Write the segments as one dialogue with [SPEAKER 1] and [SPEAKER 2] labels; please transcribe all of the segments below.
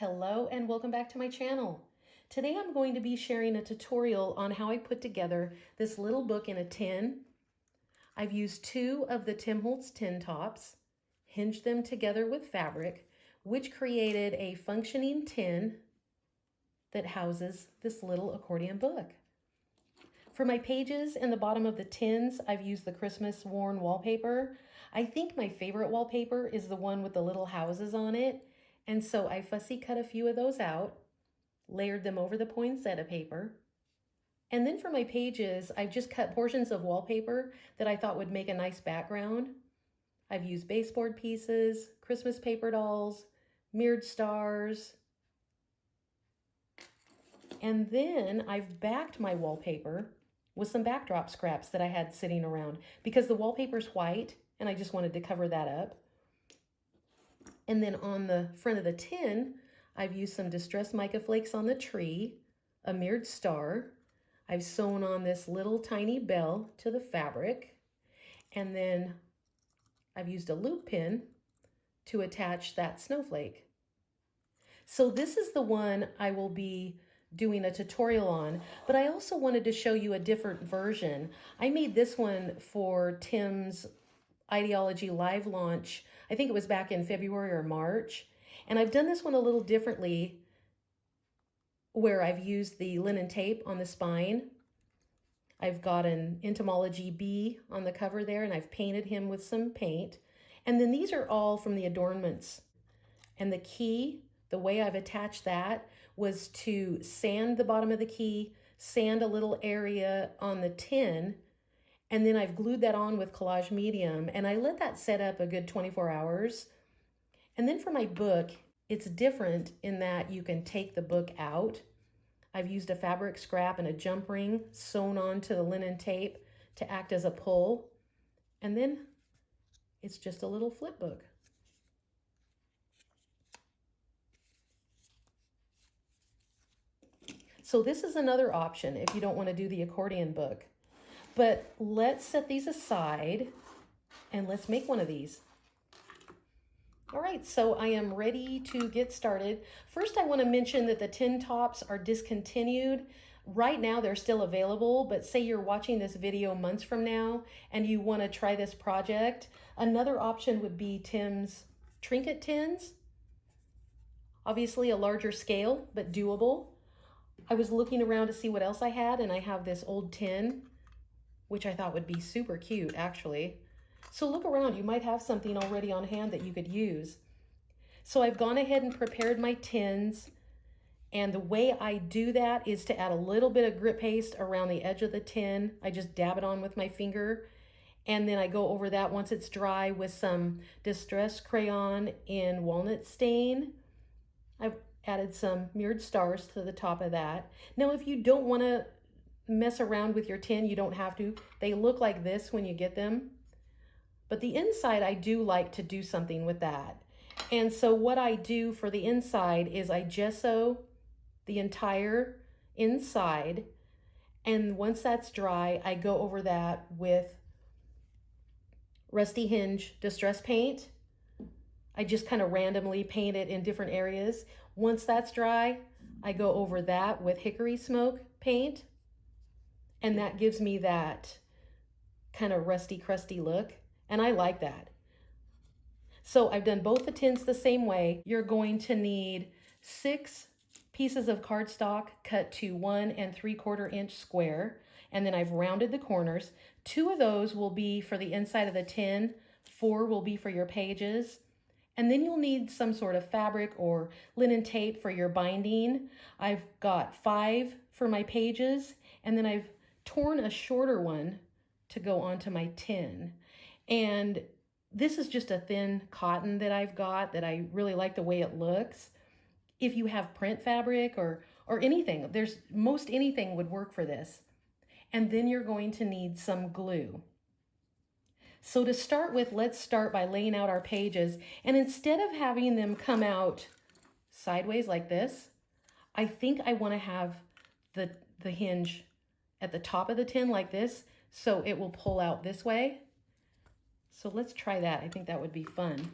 [SPEAKER 1] Hello and welcome back to my channel. Today I'm going to be sharing a tutorial on how I put together this little book in a tin. I've used two of the Tim Holtz tin tops, hinged them together with fabric, which created a functioning tin that houses this little accordion book. For my pages and the bottom of the tins, I've used the Christmas worn wallpaper. I think my favorite wallpaper is the one with the little houses on it. And so I fussy cut a few of those out, layered them over the poinsettia paper. And then for my pages, I've just cut portions of wallpaper that I thought would make a nice background. I've used baseboard pieces, Christmas paper dolls, mirrored stars. And then I've backed my wallpaper with some backdrop scraps that I had sitting around because the wallpaper's white and I just wanted to cover that up. And then on the front of the tin, I've used some distressed mica flakes on the tree, a mirrored star. I've sewn on this little tiny bell to the fabric. And then I've used a loop pin to attach that snowflake. So this is the one I will be doing a tutorial on, but I also wanted to show you a different version. I made this one for Tim's IDEA-OLOGY live launch. I think it was back in February or March. And I've done this one a little differently where I've used the linen tape on the spine. I've got an entomology bee on the cover there and I've painted him with some paint. And then these are all from the adornments. And the key, the way I've attached that was to sand the bottom of the key, sand a little area on the tin, and then I've glued that on with collage medium and I let that set up a good 24 hours. And then for my book, it's different in that you can take the book out. I've used a fabric scrap and a jump ring sewn onto the linen tape to act as a pull. And then it's just a little flip book. So this is another option if you don't want to do the accordion book. But let's set these aside and let's make one of these. All right, so I am ready to get started. First, I want to mention that the tin tops are discontinued. Right now, they're still available, but say you're watching this video months from now and you want to try this project, another option would be Tim's trinket tins. Obviously a larger scale, but doable. I was looking around to see what else I had, and I have this old tin, which I thought would be super cute, actually. So look around, you might have something already on hand that you could use. So I've gone ahead and prepared my tins, and the way I do that is to add a little bit of grit paste around the edge of the tin. I just dab it on with my finger, and then I go over that once it's dry with some distressed crayon in walnut stain. I've added some mirrored stars to the top of that. Now, if you don't want to mess around with your tin, you don't have to. They look like this when you get them. But the inside, I do like to do something with that. And so what I do for the inside is I gesso the entire inside. And once that's dry, I go over that with Rusty Hinge distress paint. I just kind of randomly paint it in different areas. Once that's dry, I go over that with hickory smoke paint. And that gives me that kind of rusty, crusty look. And I like that. So I've done both the tins the same way. You're going to need 6 pieces of cardstock cut to 1 3/4 inch square. And then I've rounded the corners. 2 of those will be for the inside of the tin. 4 will be for your pages. And then you'll need some sort of fabric or linen tape for your binding. I've got 5 for my pages, and then I've torn a shorter one to go onto my tin. And this is just a thin cotton that I've got that I really like the way it looks. If you have print fabric or anything, most anything would work for this. And then you're going to need some glue. So to start with, let's start by laying out our pages. And instead of having them come out sideways like this, I think I want to have the hinge at the top of the tin like this, so it will pull out this way. So let's try that. I think that would be fun.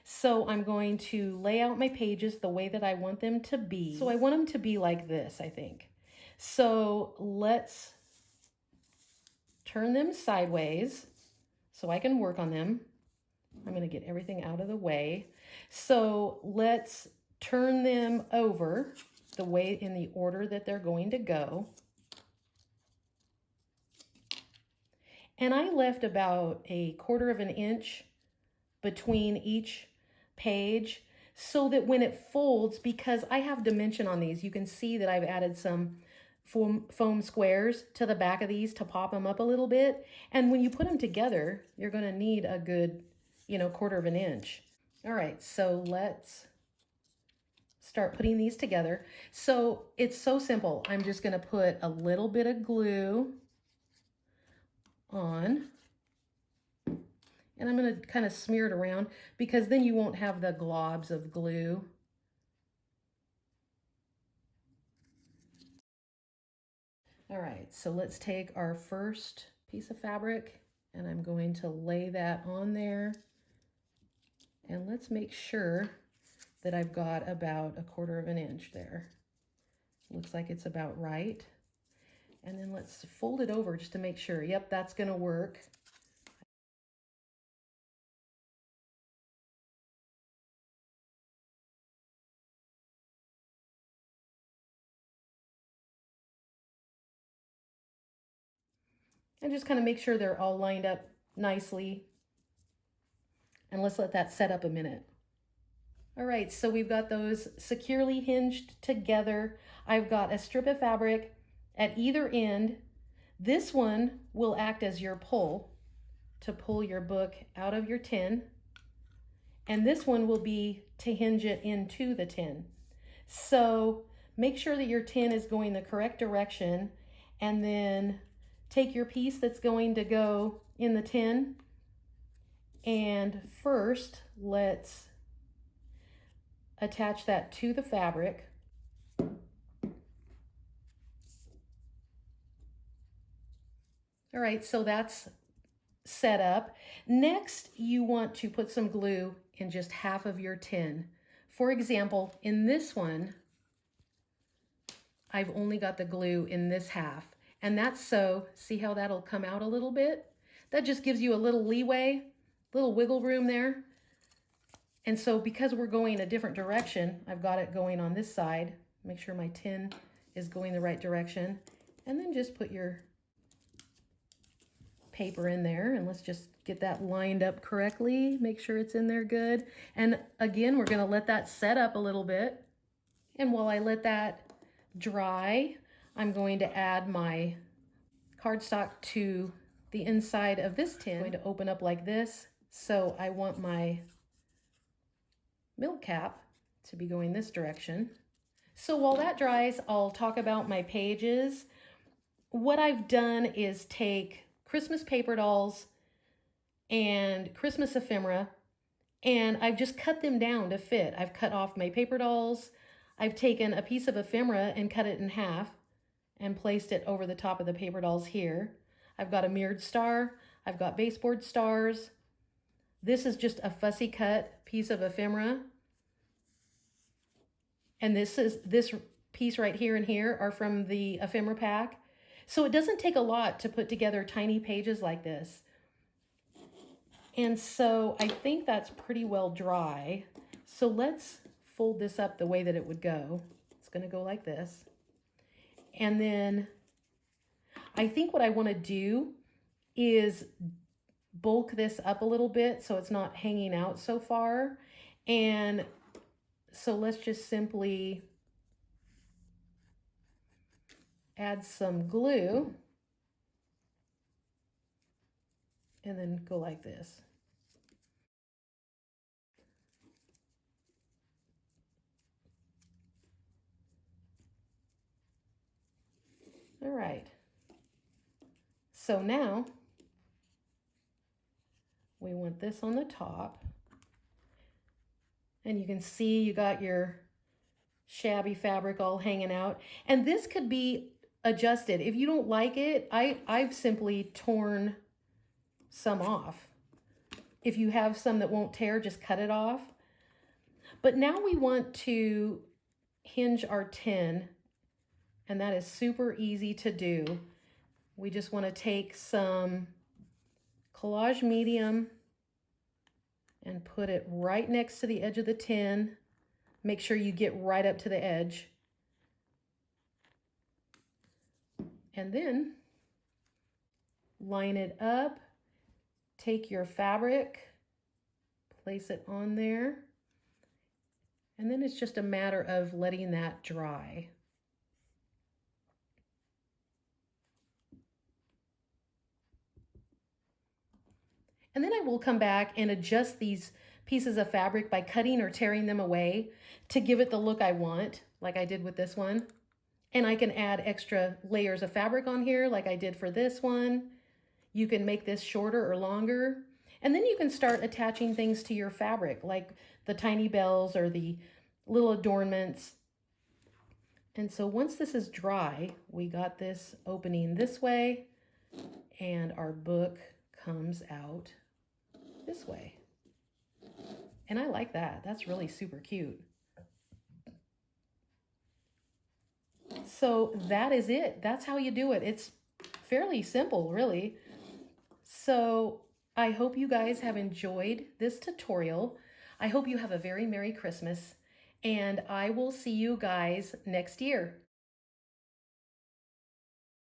[SPEAKER 1] So I'm going to lay out my pages the way that I want them to be. So I want them to be like this, I think. So let's turn them sideways so I can work on them. I'm going to get everything out of the way. So let's turn them over the way in the order that they're going to go. And I left about 1/4 of an inch between each page so that when it folds, because I have dimension on these, you can see that I've added some foam squares to the back of these to pop them up a little bit. And when you put them together, you're going to need a good, 1/4 of an inch. All right, so let's start putting these together. So it's so simple. I'm just going to put a little bit of glue on, and I'm going to kind of smear it around because then you won't have the globs of glue. All right, so let's take our first piece of fabric and I'm going to lay that on there. And let's make sure that I've got about 1/4 of an inch there. Looks like it's about right. And then let's fold it over just to make sure. Yep, that's going to work. And just kind of make sure they're all lined up nicely. And let's let that set up a minute. All right, so we've got those securely hinged together. I've got a strip of fabric at either end. This one will act as your pull to pull your book out of your tin. And this one will be to hinge it into the tin. So make sure that your tin is going the correct direction, and then take your piece that's going to go in the tin. And first, let's attach that to the fabric. All right, so that's set up. Next, you want to put some glue in just half of your tin. For example, in this one, I've only got the glue in this half. And that's so, see how that'll come out a little bit? That just gives you a little leeway, little wiggle room there. And so because we're going a different direction, I've got it going on this side. Make sure my tin is going the right direction. And then just put your paper in there, and let's just get that lined up correctly. Make sure it's in there good. And again, we're going to let that set up a little bit. And while I let that dry, I'm going to add my cardstock to the inside of this tin. I'm going to open up like this. So I want my milk cap to be going this direction. So while that dries, I'll talk about my pages. What I've done is take Christmas paper dolls and Christmas ephemera, and I've just cut them down to fit. I've cut off my paper dolls. I've taken a piece of ephemera and cut it in half and placed it over the top of the paper dolls here. I've got a mirrored star. I've got baseboard stars. This is just a fussy cut piece of ephemera. And this piece right here and here are from the ephemera pack. So it doesn't take a lot to put together tiny pages like this. And so I think that's pretty well dry. So let's fold this up the way that it would go. It's going to go like this. And then I think what I want to do is bulk this up a little bit so it's not hanging out so far. And so let's just simply add some glue and then go like this. All right. So now we want this on the top. And you can see you got your shabby fabric all hanging out. And this could be adjusted. If you don't like it, I've simply torn some off. If you have some that won't tear, just cut it off. But now we want to hinge our tin, and that is super easy to do. We just want to take some collage medium and put it right next to the edge of the tin. Make sure you get right up to the edge. And then line it up, take your fabric, place it on there, and then it's just a matter of letting that dry. And then I will come back and adjust these pieces of fabric by cutting or tearing them away to give it the look I want, like I did with this one. And I can add extra layers of fabric on here like I did for this one. You can make this shorter or longer. And then you can start attaching things to your fabric, like the tiny bells or the little adornments. And so once this is dry, we got this opening this way, and our book comes out this way. And I like that. That's really super cute. So that is it. That's how you do it. It's fairly simple, really. So I hope you guys have enjoyed this tutorial. I hope you have a very Merry Christmas, and I will see you guys next year.